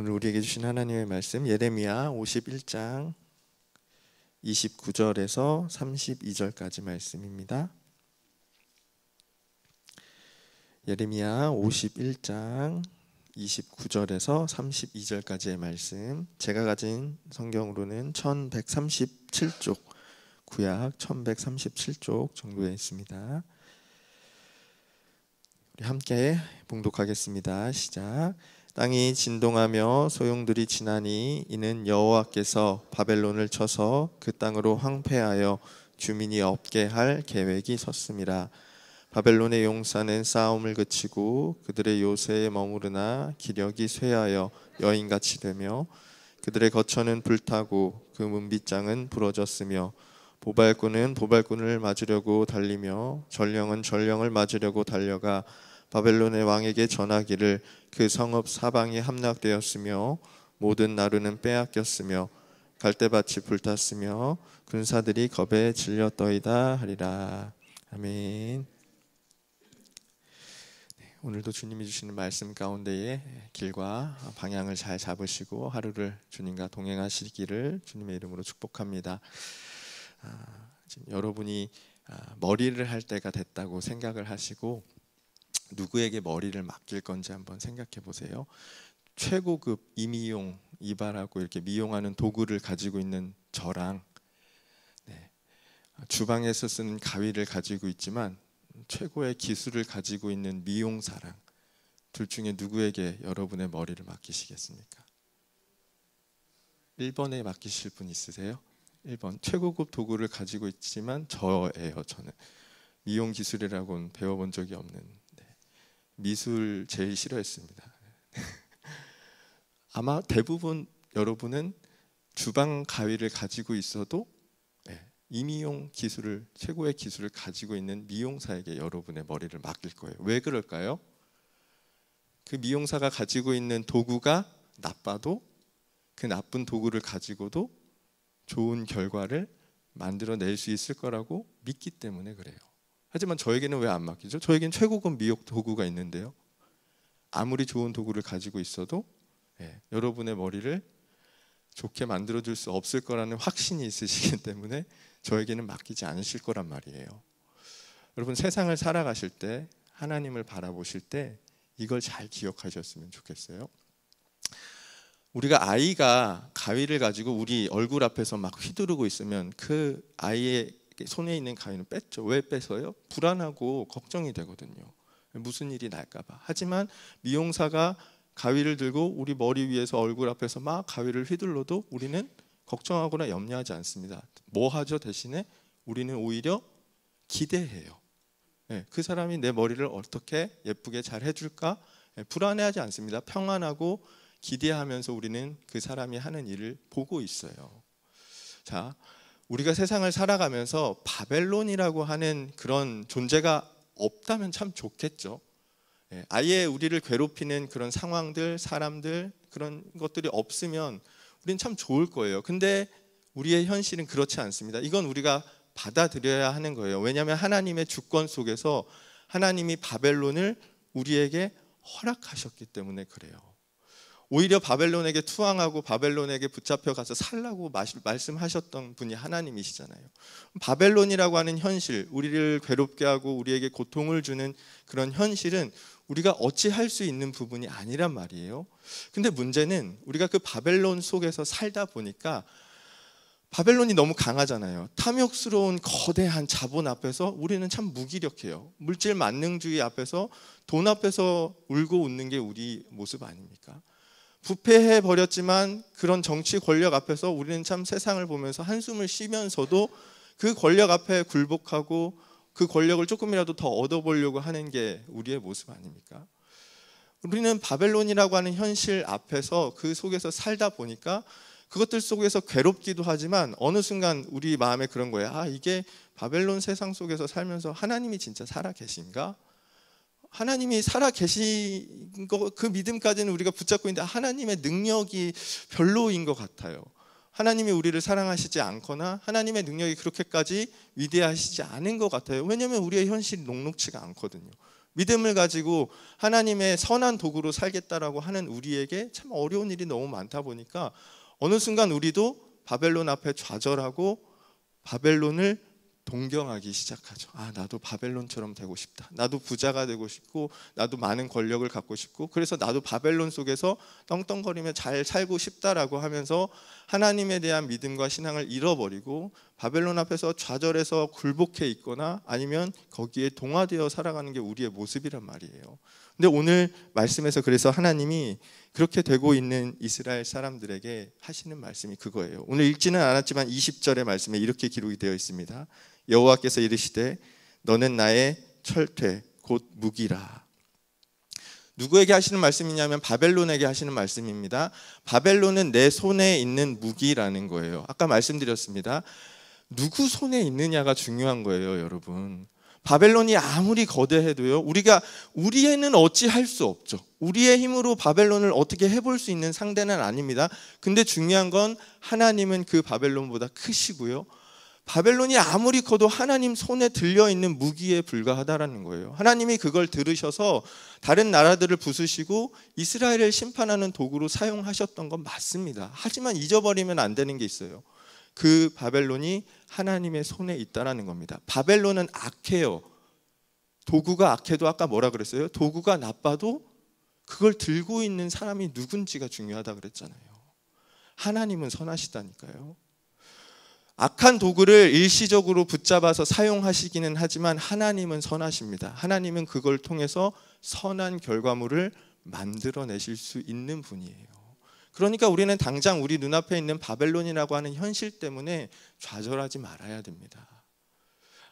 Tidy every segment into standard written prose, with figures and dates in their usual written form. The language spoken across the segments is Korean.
오늘 우리에게 주신 하나님의 말씀 예레미야 51장 29절에서 32절까지 말씀입니다. 예레미야 51장 29절에서 32절까지의 말씀, 제가 가진 성경으로는 1137쪽, 구약 1137쪽 정도에 있습니다. 우리 함께 봉독하겠습니다. 시작. 땅이 진동하며 소용돌이 지나니 이는 여호와께서 바벨론을 쳐서 그 땅으로 황폐하여 주민이 없게 할 계획이 섰음이라. 바벨론의 용사는 싸움을 그치고 그들의 요새에 머무르나 기력이 쇠하여 여인같이 되며 그들의 거처는 불타고 그 문빗장은 부러졌으며 보발꾼은 보발꾼을 맞으려고 달리며 전령은 전령을 맞으려고 달려가 바벨론의 왕에게 전하기를 그 성읍 사방이 함락되었으며 모든 나루는 빼앗겼으며 갈대밭이 불탔으며 군사들이 겁에 질렸더이다 하리라. 아멘. 오늘도 주님이 주시는 말씀 가운데에 길과 방향을 잘 잡으시고 하루를 주님과 동행하시기를 주님의 이름으로 축복합니다. 지금 여러분이 머리를 할 때가 됐다고 생각을 하시고 누구에게 머리를 맡길 건지 한번 생각해 보세요. 최고급 이미용, 이발하고 이렇게 미용하는 도구를 가지고 있는 저랑 주방에서 쓰는 가위를 가지고 있지만 최고의 기술을 가지고 있는 미용사랑, 둘 중에 누구에게 여러분의 머리를 맡기시겠습니까? 1번에 맡기실 분 있으세요? 1번. 최고급 도구를 가지고 있지만 저예요. 저는 미용 기술이라고는 배워본 적이 없는, 미술 제일 싫어했습니다. 아마 대부분 여러분은 주방 가위를 가지고 있어도 이미용 기술을, 최고의 기술을 가지고 있는 미용사에게 여러분의 머리를 맡길 거예요. 왜 그럴까요? 그 미용사가 가지고 있는 도구가 나빠도 그 나쁜 도구를 가지고도 좋은 결과를 만들어낼 수 있을 거라고 믿기 때문에 그래요. 하지만 저에게는 왜 안 맡기죠? 저에겐 최고급 미용 도구가 있는데요. 아무리 좋은 도구를 가지고 있어도 여러분의 머리를 좋게 만들어줄 수 없을 거라는 확신이 있으시기 때문에 저에게는 맡기지 않으실 거란 말이에요. 여러분, 세상을 살아가실 때, 하나님을 바라보실 때 이걸 잘 기억하셨으면 좋겠어요. 우리가 아이가 가위를 가지고 우리 얼굴 앞에서 막 휘두르고 있으면 그 아이의 손에 있는 가위는 뺐죠. 왜 뺏어요? 불안하고 걱정이 되거든요. 무슨 일이 날까 봐. 하지만 미용사가 가위를 들고 우리 머리 위에서 얼굴 앞에서 막 가위를 휘둘러도 우리는 걱정하거나 염려하지 않습니다. 뭐 하죠? 대신에 우리는 오히려 기대해요. 그 사람이 내 머리를 어떻게 예쁘게 잘 해줄까? 불안해하지 않습니다. 평안하고 기대하면서 우리는 그 사람이 하는 일을 보고 있어요. 자, 우리가 세상을 살아가면서 바벨론이라고 하는 그런 존재가 없다면 참 좋겠죠. 아예 우리를 괴롭히는 그런 상황들, 사람들, 그런 것들이 없으면 우리는 참 좋을 거예요. 근데 우리의 현실은 그렇지 않습니다. 이건 우리가 받아들여야 하는 거예요. 왜냐하면 하나님의 주권 속에서 하나님이 바벨론을 우리에게 허락하셨기 때문에 그래요. 오히려 바벨론에게 투항하고 바벨론에게 붙잡혀 가서 살라고 말씀하셨던 분이 하나님이시잖아요. 바벨론이라고 하는 현실, 우리를 괴롭게 하고 우리에게 고통을 주는 그런 현실은 우리가 어찌할 수 있는 부분이 아니란 말이에요. 근데 문제는 우리가 그 바벨론 속에서 살다 보니까 바벨론이 너무 강하잖아요. 탐욕스러운 거대한 자본 앞에서 우리는 참 무기력해요. 물질 만능주의 앞에서, 돈 앞에서 울고 웃는 게 우리 모습 아닙니까? 부패해 버렸지만 그런 정치 권력 앞에서 우리는 참 세상을 보면서 한숨을 쉬면서도 그 권력 앞에 굴복하고 그 권력을 조금이라도 더 얻어보려고 하는 게 우리의 모습 아닙니까? 우리는 바벨론이라고 하는 현실 앞에서 그 속에서 살다 보니까 그것들 속에서 괴롭기도 하지만 어느 순간 우리 마음에 그런 거예요. 이게 바벨론 세상 속에서 살면서 하나님이 진짜 살아 계신가? 하나님이 살아 계신 거, 그 믿음까지는 우리가 붙잡고 있는데 하나님의 능력이 별로인 것 같아요. 하나님이 우리를 사랑하시지 않거나 하나님의 능력이 그렇게까지 위대하시지 않은 것 같아요. 왜냐하면 우리의 현실이 녹록치가 않거든요. 믿음을 가지고 하나님의 선한 도구로 살겠다라고 하는 우리에게 참 어려운 일이 너무 많다 보니까 어느 순간 우리도 바벨론 앞에 좌절하고 바벨론을 동경하기 시작하죠. 나도 바벨론처럼 되고 싶다. 나도 부자가 되고 싶고 나도 많은 권력을 갖고 싶고 그래서 나도 바벨론 속에서 떵떵거리며 잘 살고 싶다라고 하면서 하나님에 대한 믿음과 신앙을 잃어버리고 바벨론 앞에서 좌절해서 굴복해 있거나 아니면 거기에 동화되어 살아가는 게 우리의 모습이란 말이에요. 근데 오늘 말씀에서 그래서 하나님이 그렇게 되고 있는 이스라엘 사람들에게 하시는 말씀이 그거예요. 오늘 읽지는 않았지만 20절의 말씀에 이렇게 기록이 되어 있습니다. 여호와께서 이르시되 너는 나의 철퇴 곧 무기라. 누구에게 하시는 말씀이냐면 바벨론에게 하시는 말씀입니다. 바벨론은 내 손에 있는 무기라는 거예요. 아까 말씀드렸습니다. 누구 손에 있느냐가 중요한 거예요, 여러분. 바벨론이 아무리 거대해도요, 우리에는 어찌 할 수 없죠. 우리의 힘으로 바벨론을 어떻게 해볼 수 있는 상대는 아닙니다. 근데 중요한 건 하나님은 그 바벨론보다 크시고요, 바벨론이 아무리 커도 하나님 손에 들려있는 무기에 불과하다라는 거예요. 하나님이 그걸 들으셔서 다른 나라들을 부수시고 이스라엘을 심판하는 도구로 사용하셨던 건 맞습니다. 하지만 잊어버리면 안 되는 게 있어요. 그 바벨론이 하나님의 손에 있다라는 겁니다. 바벨론은 악해요. 도구가 악해도 아까 뭐라 그랬어요? 도구가 나빠도 그걸 들고 있는 사람이 누군지가 중요하다 그랬잖아요. 하나님은 선하시다니까요. 악한 도구를 일시적으로 붙잡아서 사용하시기는 하지만 하나님은 선하십니다. 하나님은 그걸 통해서 선한 결과물을 만들어내실 수 있는 분이에요. 그러니까 우리는 당장 우리 눈앞에 있는 바벨론이라고 하는 현실 때문에 좌절하지 말아야 됩니다.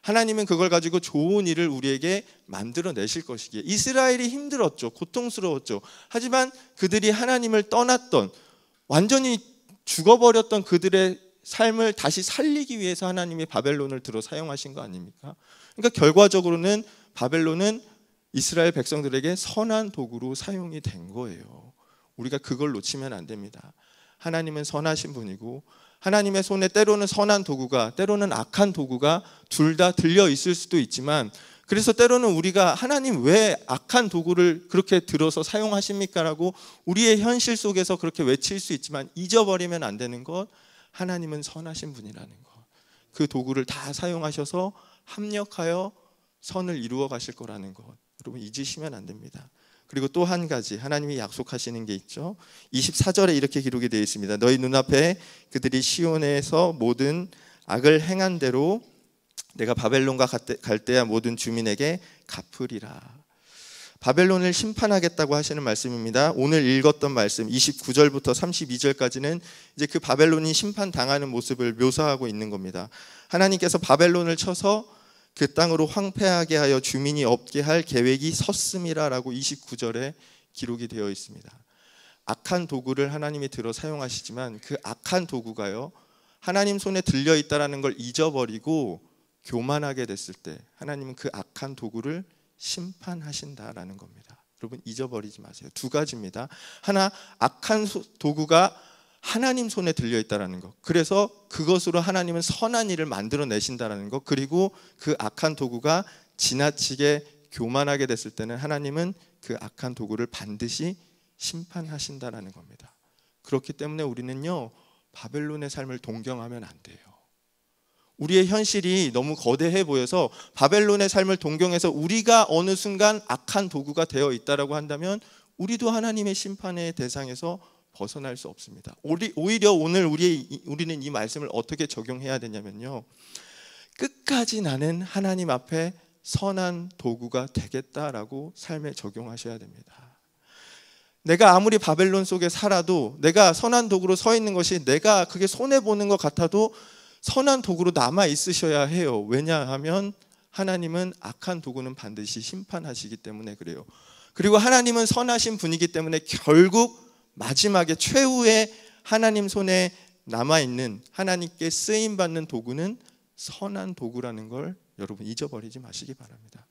하나님은 그걸 가지고 좋은 일을 우리에게 만들어내실 것이기에 이스라엘이 힘들었죠. 고통스러웠죠. 하지만 그들이 하나님을 떠났던, 완전히 죽어버렸던 그들의 삶을 다시 살리기 위해서 하나님이 바벨론을 들어 사용하신 거 아닙니까? 그러니까 결과적으로는 바벨론은 이스라엘 백성들에게 선한 도구로 사용이 된 거예요. 우리가 그걸 놓치면 안 됩니다. 하나님은 선하신 분이고 하나님의 손에 때로는 선한 도구가, 때로는 악한 도구가 둘 다 들려 있을 수도 있지만, 그래서 때로는 우리가 하나님 왜 악한 도구를 그렇게 들어서 사용하십니까? 라고 우리의 현실 속에서 그렇게 외칠 수 있지만 잊어버리면 안 되는 것, 하나님은 선하신 분이라는 것. 그 도구를 다 사용하셔서 합력하여 선을 이루어 가실 거라는 것, 여러분 잊으시면 안 됩니다. 그리고 또 한 가지 하나님이 약속하시는 게 있죠. 24절에 이렇게 기록이 되어 있습니다. 너희 눈앞에 그들이 시온에서 모든 악을 행한 대로 내가 바벨론과 갈대아 모든 주민에게 갚으리라. 바벨론을 심판하겠다고 하시는 말씀입니다. 오늘 읽었던 말씀 29절부터 32절까지는 이제 그 바벨론이 심판당하는 모습을 묘사하고 있는 겁니다. 하나님께서 바벨론을 쳐서 그 땅으로 황폐하게 하여 주민이 없게 할 계획이 섰음이라라고 29절에 기록이 되어 있습니다. 악한 도구를 하나님이 들어 사용하시지만 그 악한 도구가요, 하나님 손에 들려 있다라는 걸 잊어버리고 교만하게 됐을 때 하나님은 그 악한 도구를 심판하신다라는 겁니다. 여러분 잊어버리지 마세요. 두 가지입니다. 하나, 악한 도구가 하나님 손에 들려 있다라는 것. 그래서 그것으로 하나님은 선한 일을 만들어내신다라는 것. 그리고 그 악한 도구가 지나치게 교만하게 됐을 때는 하나님은 그 악한 도구를 반드시 심판하신다라는 겁니다. 그렇기 때문에 우리는요, 바벨론의 삶을 동경하면 안 돼요. 우리의 현실이 너무 거대해 보여서 바벨론의 삶을 동경해서 우리가 어느 순간 악한 도구가 되어 있다라고 한다면 우리도 하나님의 심판의 대상에서 벗어날 수 없습니다. 오히려 오늘 우리는 이 말씀을 어떻게 적용해야 되냐면요, 끝까지 나는 하나님 앞에 선한 도구가 되겠다라고 삶에 적용하셔야 됩니다. 내가 아무리 바벨론 속에 살아도 내가 선한 도구로 서 있는 것이 내가 그게 손해보는 것 같아도 선한 도구로 남아 있으셔야 해요. 왜냐하면 하나님은 악한 도구는 반드시 심판하시기 때문에 그래요. 그리고 하나님은 선하신 분이기 때문에 결국 마지막에 최후의 하나님 손에 남아있는, 하나님께 쓰임받는 도구는 선한 도구라는 걸 여러분 잊어버리지 마시기 바랍니다.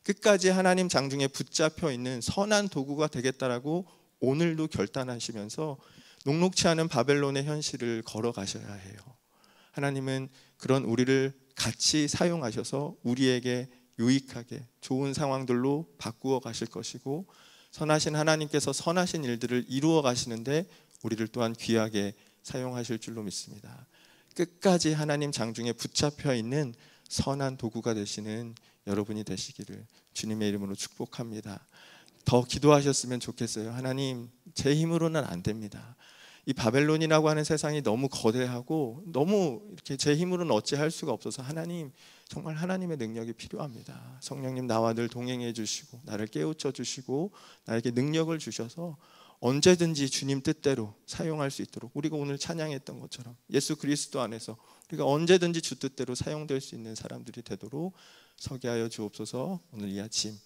끝까지 하나님 장중에 붙잡혀 있는 선한 도구가 되겠다라고 오늘도 결단하시면서 녹록치 않은 바벨론의 현실을 걸어가셔야 해요. 하나님은 그런 우리를 같이 사용하셔서 우리에게 유익하게 좋은 상황들로 바꾸어 가실 것이고, 선하신 하나님께서 선하신 일들을 이루어 가시는데 우리를 또한 귀하게 사용하실 줄로 믿습니다. 끝까지 하나님 장중에 붙잡혀 있는 선한 도구가 되시는 여러분이 되시기를 주님의 이름으로 축복합니다. 더 기도하셨으면 좋겠어요. 하나님, 제 힘으로는 안 됩니다. 이 바벨론이라고 하는 세상이 너무 거대하고 너무 이렇게 제 힘으로는 어찌할 수가 없어서 하나님, 정말 하나님의 능력이 필요합니다. 성령님 나와 늘 동행해 주시고 나를 깨우쳐 주시고 나에게 능력을 주셔서 언제든지 주님 뜻대로 사용할 수 있도록, 우리가 오늘 찬양했던 것처럼 예수 그리스도 안에서 우리가 언제든지 주 뜻대로 사용될 수 있는 사람들이 되도록 서게 하여 주옵소서. 오늘 이 아침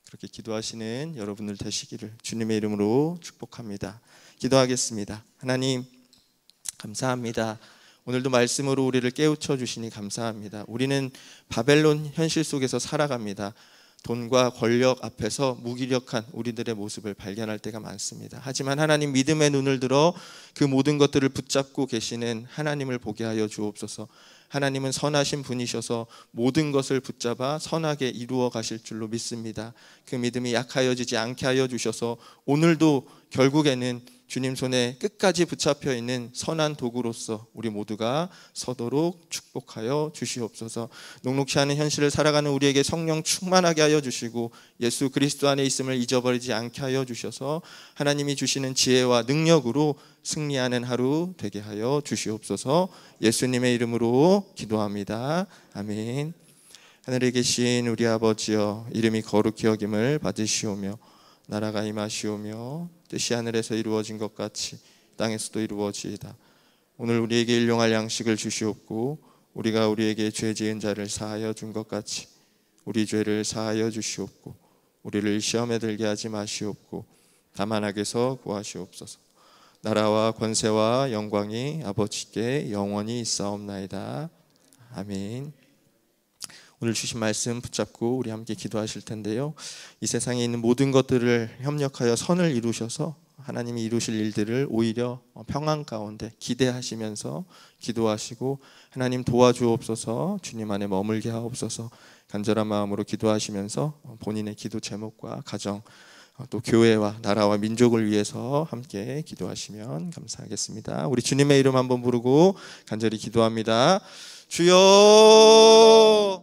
그렇게 기도하시는 여러분들 되시기를 주님의 이름으로 축복합니다. 기도하겠습니다. 하나님, 감사합니다. 오늘도 말씀으로 우리를 깨우쳐 주시니 감사합니다. 우리는 바벨론 현실 속에서 살아갑니다. 돈과 권력 앞에서 무기력한 우리들의 모습을 발견할 때가 많습니다. 하지만 하나님, 믿음의 눈을 들어 그 모든 것들을 붙잡고 계시는 하나님을 보게 하여 주옵소서. 하나님은 선하신 분이셔서 모든 것을 붙잡아 선하게 이루어 가실 줄로 믿습니다. 그 믿음이 약하여지지 않게 하여 주셔서 오늘도 결국에는 주님 손에 끝까지 붙잡혀 있는 선한 도구로서 우리 모두가 서도록 축복하여 주시옵소서. 녹록치 않은 현실을 살아가는 우리에게 성령 충만하게 하여 주시고 예수 그리스도 안에 있음을 잊어버리지 않게 하여 주셔서 하나님이 주시는 지혜와 능력으로 승리하는 하루 되게 하여 주시옵소서. 예수님의 이름으로 기도합니다. 아멘. 하늘에 계신 우리 아버지여, 이름이 거룩히 여김을 받으시오며 나라가 임하시오며 뜻이 하늘에서 이루어진 것 같이 땅에서도 이루어지이다. 오늘 우리에게 일용할 양식을 주시옵고 우리가 우리에게 죄 지은 자를 사하여 준 것 같이 우리 죄를 사하여 주시옵고 우리를 시험에 들게 하지 마시옵고 다만 악에서 구하시옵소서. 나라와 권세와 영광이 아버지께 영원히 있사옵나이다. 아멘. 오늘 주신 말씀 붙잡고 우리 함께 기도하실 텐데요, 이 세상에 있는 모든 것들을 협력하여 선을 이루셔서 하나님이 이루실 일들을 오히려 평안 가운데 기대하시면서 기도하시고, 하나님 도와주옵소서, 주님 안에 머물게 하옵소서 간절한 마음으로 기도하시면서 본인의 기도 제목과 가정, 또 교회와 나라와 민족을 위해서 함께 기도하시면 감사하겠습니다. 우리 주님의 이름 한번 부르고 간절히 기도합니다. 주여.